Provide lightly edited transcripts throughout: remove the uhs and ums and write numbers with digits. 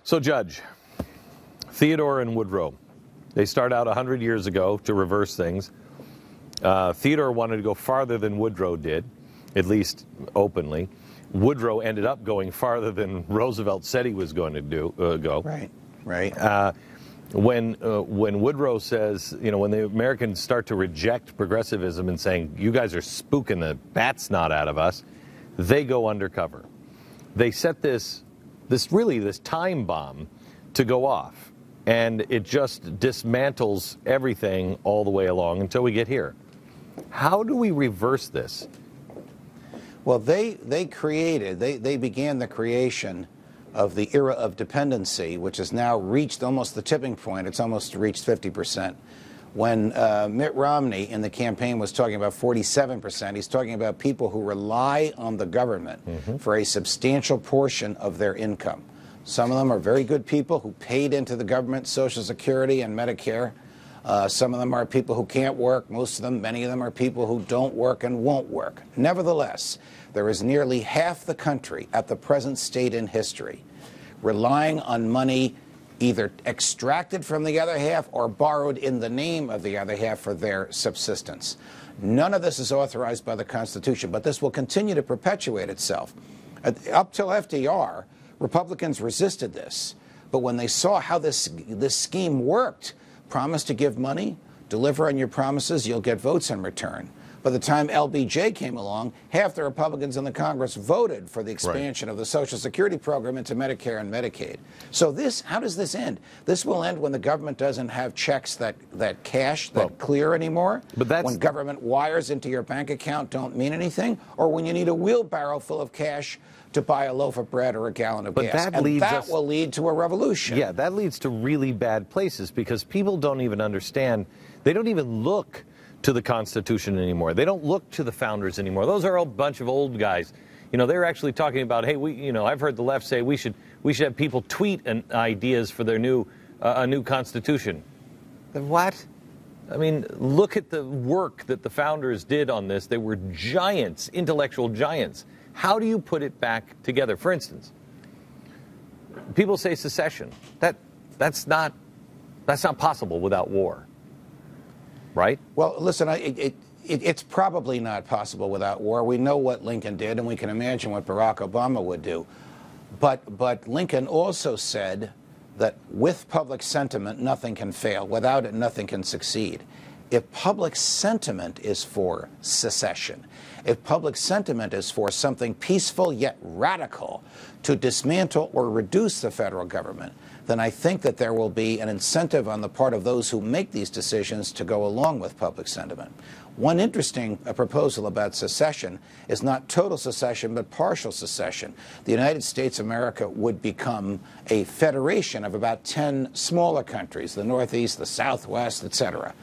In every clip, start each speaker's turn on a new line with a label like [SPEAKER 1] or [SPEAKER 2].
[SPEAKER 1] So, Judge, Theodore and Woodrow, they start out 100 years ago to reverse things. Theodore wanted to go farther than Woodrow did, at least openly. Woodrow ended up going farther than Roosevelt said he was going to go.
[SPEAKER 2] Right.
[SPEAKER 1] When Woodrow says, when the Americans start to reject progressivism and saying, you guys are spooking the bat snot out of us, they go undercover. They set this time bomb to go off, and it just dismantles everything all the way along until we get here. How do we reverse this?
[SPEAKER 2] Well, they began the creation of the era of dependency, which has now reached almost the tipping point. It's almost reached 50%. When Mitt Romney in the campaign was talking about 47%, he's talking about people who rely on the government for a substantial portion of their income. Some of them are very good people who paid into the government Social Security and Medicare. Some of them are people who can't work. Most of them, many of them, are people who don't work and won't work. Nevertheless, there is nearly half the country at the present state in history relying on money either extracted from the other half or borrowed in the name of the other half for their subsistence. None of this is authorized by the Constitution, but this will continue to perpetuate itself. Up till FDR, Republicans resisted this, but when they saw how this scheme worked, promise to give money, deliver on your promises, you'll get votes in return. By the time LBJ came along, half the Republicans in the Congress voted for the expansion of the Social Security program into Medicare and Medicaid. So how does this end? This will end when the government doesn't have checks that clear anymore, when government wires into your bank account don't mean anything, or when you need a wheelbarrow full of cash to buy a loaf of bread or a gallon of gas. That will lead to a revolution.
[SPEAKER 1] Yeah, that leads to really bad places because people don't even understand. They don't even look to the Constitution anymore. They don't look to the founders anymore. Those are a bunch of old guys. They're actually talking about, hey, I've heard the left say we should have people tweet ideas for their new Constitution. What? I mean, look at the work that the founders did on this. They were giants, intellectual giants. How do you put it back together? For instance, people say secession. That's not possible without war. Right?
[SPEAKER 2] Well, listen, it's probably not possible without war. We know what Lincoln did, and we can imagine what Barack Obama would do. But Lincoln also said that with public sentiment, nothing can fail. Without it, nothing can succeed. If public sentiment is for secession, if public sentiment is for something peaceful yet radical to dismantle or reduce the federal government, then I think that there will be an incentive on the part of those who make these decisions to go along with public sentiment. One interesting proposal about secession is not total secession, but partial secession. The United States of America would become a federation of about 10 smaller countries, the Northeast, the Southwest, etc.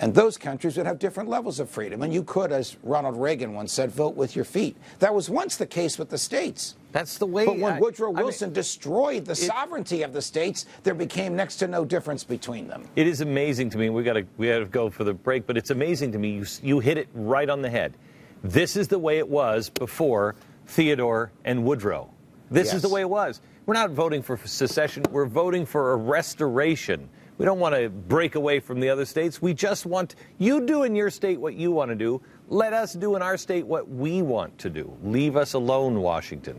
[SPEAKER 2] And those countries would have different levels of freedom. And you could, as Ronald Reagan once said, vote with your feet. That was once the case with the states.
[SPEAKER 1] That's the way.
[SPEAKER 2] But when Woodrow Wilson destroyed the sovereignty of the states, there became next to no difference between them.
[SPEAKER 1] It is amazing to me. We got to go for the break, but it's amazing to me. You hit it right on the head. This is the way it was before Theodore and Woodrow. This is the way it was. We're not voting for secession. We're voting for a restoration. We don't want to break away from the other states. We just want you do in your state what you want to do. Let us do in our state what we want to do. Leave us alone, Washington.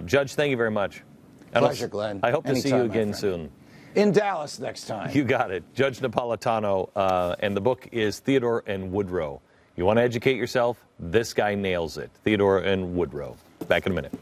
[SPEAKER 1] Judge, thank you very much.
[SPEAKER 2] Pleasure, Glenn.
[SPEAKER 1] I hope to see you again soon.
[SPEAKER 2] In Dallas next time.
[SPEAKER 1] You got it. Judge Napolitano, and the book is Theodore and Woodrow. You want to educate yourself? This guy nails it. Theodore and Woodrow. Back in a minute.